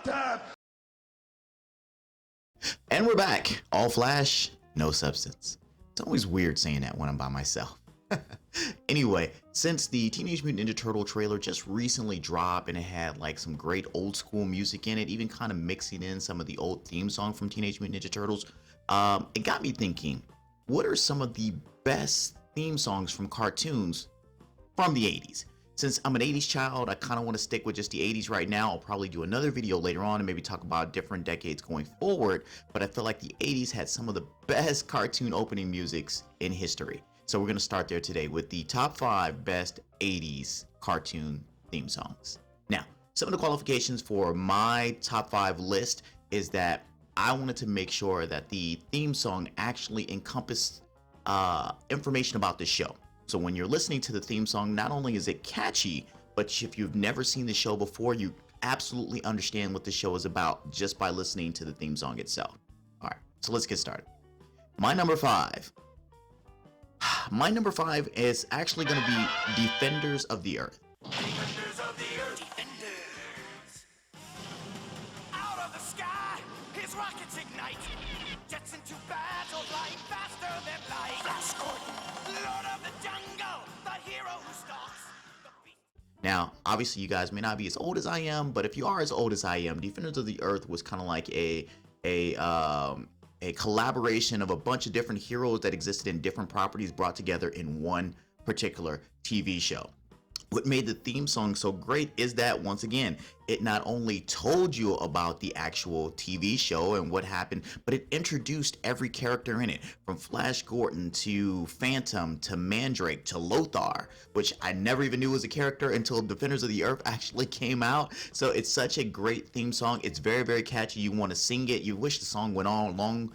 about time. And we're back. All flash, no substance. It's always weird saying that when I'm by myself. Anyway, since the Teenage Mutant Ninja Turtle trailer just recently dropped and it had like some great old school music in it, even kind of mixing in some of the old theme song from Teenage Mutant Ninja Turtles, it got me thinking, what are some of the best theme songs from cartoons from the 80s? Since I'm an 80s child, I kind of want to stick with just the 80s right now. I'll probably do another video later on and maybe talk about different decades going forward, but I feel like the 80s had some of the best cartoon opening musics in history. So we're going to start there today with the top 5 best 80s cartoon theme songs. Now, some of the qualifications for my top 5 list is that I wanted to make sure that the theme song actually encompassed information about the show. So when you're listening to the theme song, not only is it catchy, but if you've never seen the show before, you absolutely understand what the show is about just by listening to the theme song itself. All right, so let's get started. My number 5 is actually going to be Defenders of the Earth. Defenders of the Earth. Defenders. Out of the sky, his rockets ignite. Jets into battle, flying faster than light. Flash Gordon, Lord of the Jungle, the hero who stalks the beast. Now, obviously, you guys may not be as old as I am, but if you are as old as I am, Defenders of the Earth was kind of like a collaboration of a bunch of different heroes that existed in different properties brought together in one particular TV show. What made the theme song so great is that, once again, it not only told you about the actual TV show and what happened, but it introduced every character in it, from Flash Gordon to Phantom to Mandrake to Lothar, which I never even knew was a character until Defenders of the Earth actually came out. So it's such a great theme song. It's very, very catchy. You want to sing it. You wish the song went on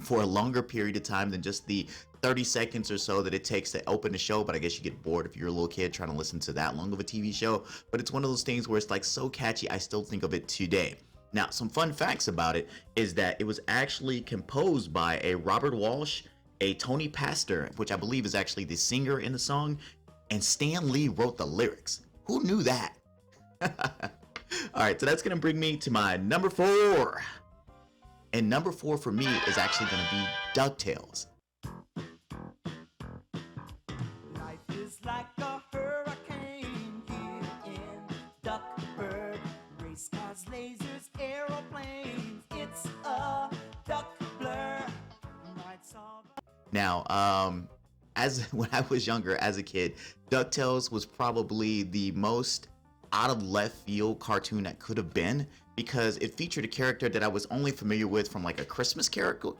for a longer period of time than just the 30 seconds or so that it takes to open the show, but I guess you get bored if you're a little kid trying to listen to that long of a TV show. But it's one of those things where it's like so catchy, I still think of it today. Now, some fun facts about it is that it was actually composed by a Robert Walsh, a Tony Pastor, which I believe is actually the singer in the song, and Stan Lee wrote the lyrics. Who knew that? All right, so that's gonna bring me to my number 4. And number 4 for me is actually gonna be DuckTales. Life is like a hurricane here in Duckburg. Race cars, lasers, aeroplanes. It's a duck blur. Nights are... Now, when I was younger, as a kid, DuckTales was probably the most out of left field cartoon that could have been, because it featured a character that I was only familiar with from like A Christmas Carol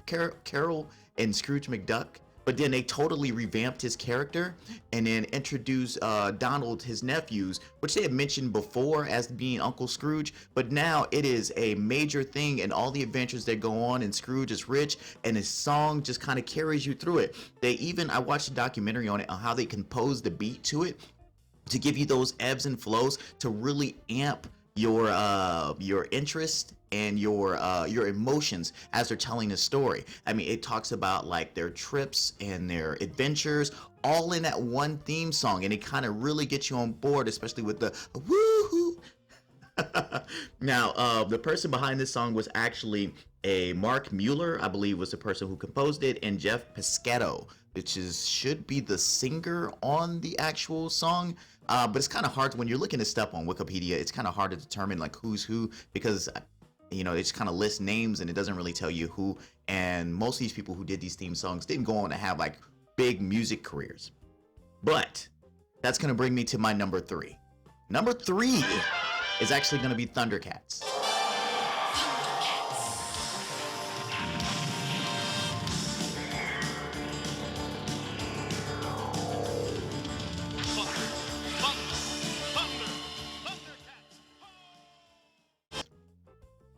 and Scrooge McDuck. But then they totally revamped his character and then introduced Donald, his nephews, which they had mentioned before as being Uncle Scrooge. But now it is a major thing in all the adventures that go on, and Scrooge is rich, and his song just kind of carries you through it. I watched a documentary on it, on how they composed the beat to it to give you those ebbs and flows to really amp your interest and your emotions as they're telling a story. I mean, it talks about like their trips and their adventures all in that one theme song, and it kind of really gets you on board, especially with the woohoo. Now, the person behind this song was actually a Mark Mueller, I believe, was the person who composed it, and Jeff Piscatto, which should be the singer on the actual song. But it's kind of hard when you're looking at stuff on Wikipedia. It's kind of hard to determine like who's who, because it just kind of lists names and it doesn't really tell you who. And most of these people who did these theme songs didn't go on to have like big music careers. But that's gonna bring me to my number 3. Number 3 is actually gonna be ThunderCats.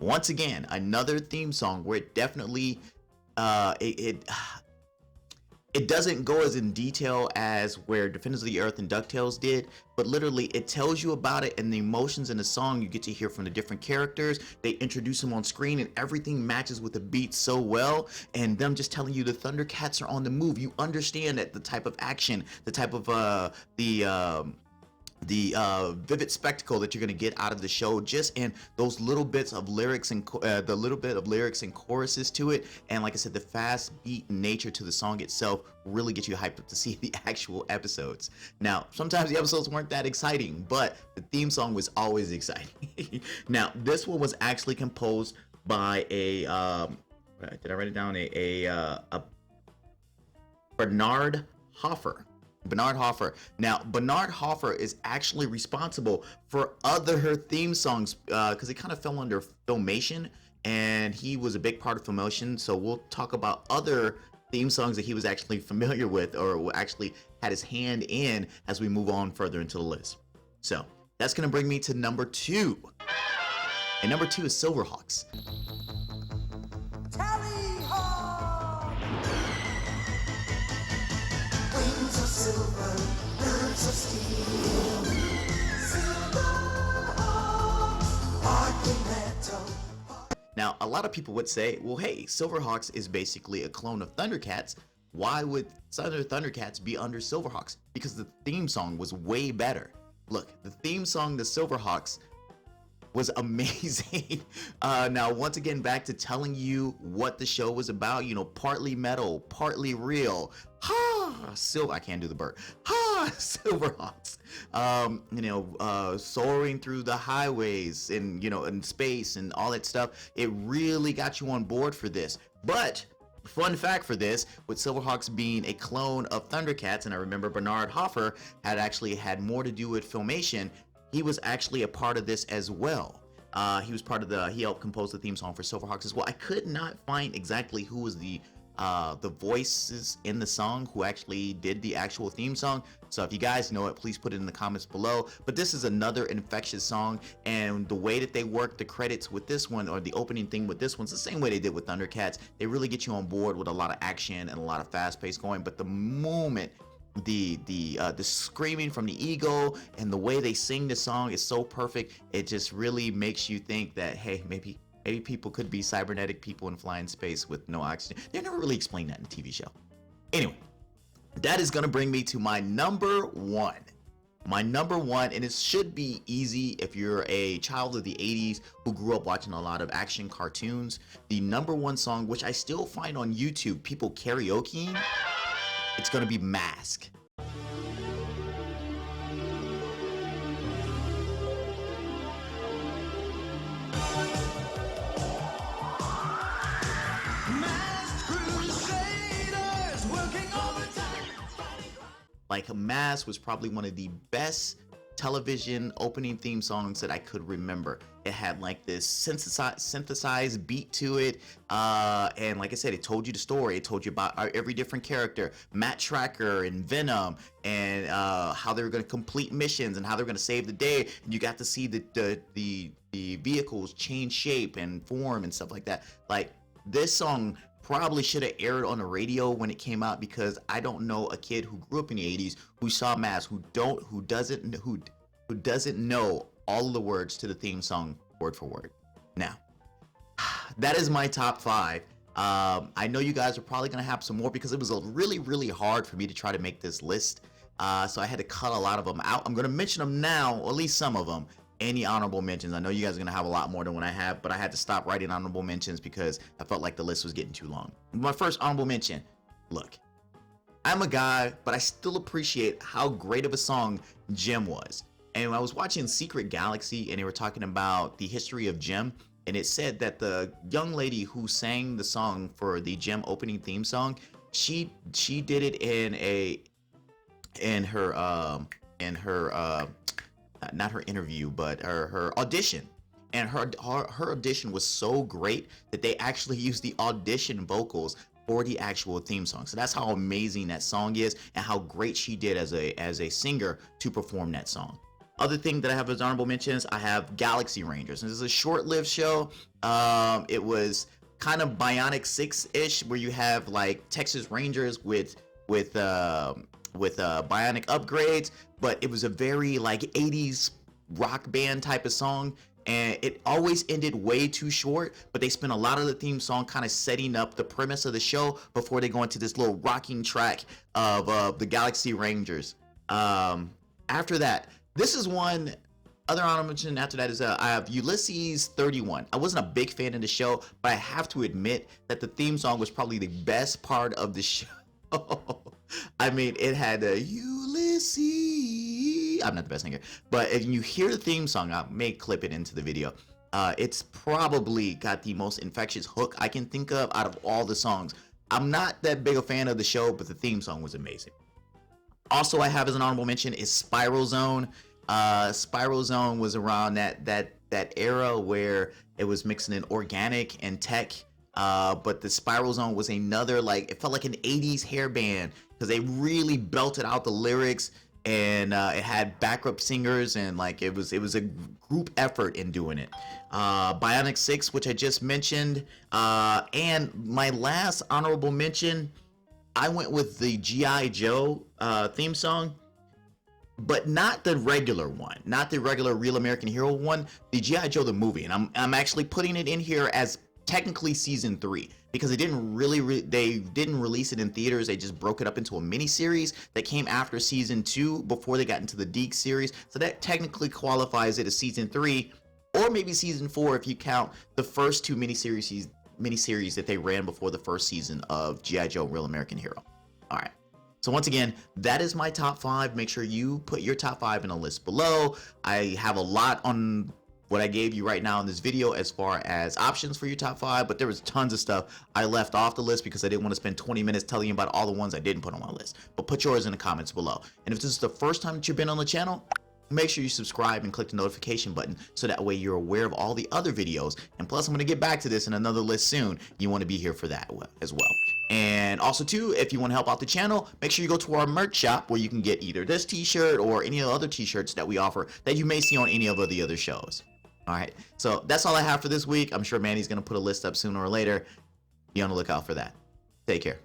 Once again, another theme song where it definitely it doesn't go as in detail as where Defenders of the Earth and DuckTales did, but literally it tells you about it, and the emotions in the song you get to hear from the different characters. They introduce them on screen and everything matches with the beat so well, and them just telling you the ThunderCats are on the move. You understand that the type of action, the type of vivid spectacle that you're going to get out of the show just in those little bits of lyrics and the little bit of lyrics and choruses to it. And like I said, the fast beat nature to the song itself really gets you hyped up to see the actual episodes. Now, sometimes the episodes weren't that exciting, but the theme song was always exciting. Now, this one was actually composed by a did I write it down? A Bernard Hoffer. Bernard Hoffer. Now, Bernard Hoffer is actually responsible for other theme songs because it kind of fell under Filmation, and he was a big part of Filmation. So we'll talk about other theme songs that he was actually familiar with or actually had his hand in as we move on further into the list. So that's going to bring me to number 2. And number 2 is Silverhawks. Tally ho! Wings of silver, birds of steel. Silverhawks, partly metal. Now, a lot of people would say, well, hey, Silverhawks is basically a clone of ThunderCats. Why would ThunderCats be under Silverhawks? Because the theme song was way better. Look, the theme song to Silverhawks was amazing. Now, once again, back to telling you what the show was about, you know, partly metal, partly real. I can't do the bird. Silverhawks. Soaring through the highways and, in space and all that stuff. It really got you on board for this. But fun fact for this, with Silverhawks being a clone of ThunderCats, and I remember Bernard Hoffer had actually had more to do with Filmation, he was actually a part of this as well. He helped compose the theme song for Silverhawks as well. I could not find exactly who was the voices in the song who actually did the actual theme song. So if you guys know it, please put it in the comments below. But this is another infectious song, and the way that they work the credits with this one, or the opening thing with this one's the same way they did with ThunderCats. They really get you on board with a lot of action and a lot of fast pace going. But the moment the screaming from the ego and the way they sing the song is so perfect, it just really makes you think that, hey, maybe people could be cybernetic people and fly in space with no oxygen. They never really explained that in the TV show. Anyway, that is going to bring me to my number 1. My number 1, and it should be easy if you're a child of the 80s who grew up watching a lot of action cartoons. The number 1 song, which I still find on YouTube people karaokeing, it's going to be Mask. Like, Mask was probably one of the best television opening theme songs that I could remember. It had like this synthesized beat to it, and like I said, it told you the story. It told you about every different character, Matt Tracker and Venom, and how they were going to complete missions and how they were going to save the day. And you got to see the vehicles change shape and form and stuff like that. Like, this song probably should have aired on the radio when it came out, because I don't know a kid who grew up in the 80s who saw Mask who doesn't know all of the words to the theme song word for word. Now, that is my top 5. I know you guys are probably gonna have some more, because it was really hard for me to try to make this list, so I had to cut a lot of them out. I'm gonna mention them now, or at least some of them. Any honorable mentions? I know you guys are gonna have a lot more than what I have, but I had to stop writing honorable mentions because I felt like the list was getting too long. My first honorable mention, look, I'm a guy, but I still appreciate how great of a song Gem was. And when I was watching Secret Galaxy and they were talking about the history of Gem, and it said that the young lady who sang the song for the Gem opening theme song, she did it in her not her interview, but her audition. And her audition was so great that they actually used the audition vocals for the actual theme song. So that's how amazing that song is, and how great she did as a singer to perform that song. Other thing that I have as honorable mentions, I have Galaxy Rangers. And this is a short-lived show. It was kind of Bionic 6-ish, where you have like Texas Rangers with bionic upgrades, but it was a very like 80s rock band type of song, and it always ended way too short, but they spent a lot of the theme song kind of setting up the premise of the show before they go into this little rocking track of the Galaxy Rangers. After that, This is one. Other honorable mention after that is I have Ulysses 31. I wasn't a big fan of the show, but I have to admit that the theme song was probably the best part of the show. I mean, it had a Ulysses. I'm not the best singer, but if you hear the theme song, I may clip it into the video. It's probably got the most infectious hook I can think of out of all the songs. I'm not that big a fan of the show, but the theme song was amazing. Also, I have as an honorable mention is Spiral Zone. Spiral Zone was around that era where it was mixing in organic and tech. But the Spiral Zone was another, like, it felt like an 80s hair band because they really belted out the lyrics, and it had backup singers, and like it was a group effort in doing it. Bionic 6, which I just mentioned, and my last honorable mention, I went with the G.I. Joe theme song, but not the regular one, not the regular Real American Hero one, the G.I. Joe the movie. And I'm actually putting it in here as technically season 3 because they didn't release it in theaters. They just broke it up into a mini series that came after season 2 before they got into the Deke series. So that technically qualifies it as season 3 or maybe season 4 if you count the first 2 miniseries that they ran before the first season of G.I. Joe Real American Hero. All right. So once again, that is my top 5. Make sure you put your top 5 in a list below. I have a lot on what I gave you right now in this video as far as options for your top 5, but there was tons of stuff I left off the list because I didn't want to spend 20 minutes telling you about all the ones I didn't put on my list. But put yours in the comments below. And if this is the first time that you've been on the channel, make sure you subscribe and click the notification button so that way you're aware of all the other videos. And plus, I'm going to get back to this in another list soon. You want to be here for that as well. And also too, if you want to help out the channel, make sure you go to our merch shop where you can get either this t-shirt or any other t-shirts that we offer that you may see on any of the other shows. All right, so that's all I have for this week. I'm sure Manny's going to put a list up sooner or later. Be on the lookout for that. Take care.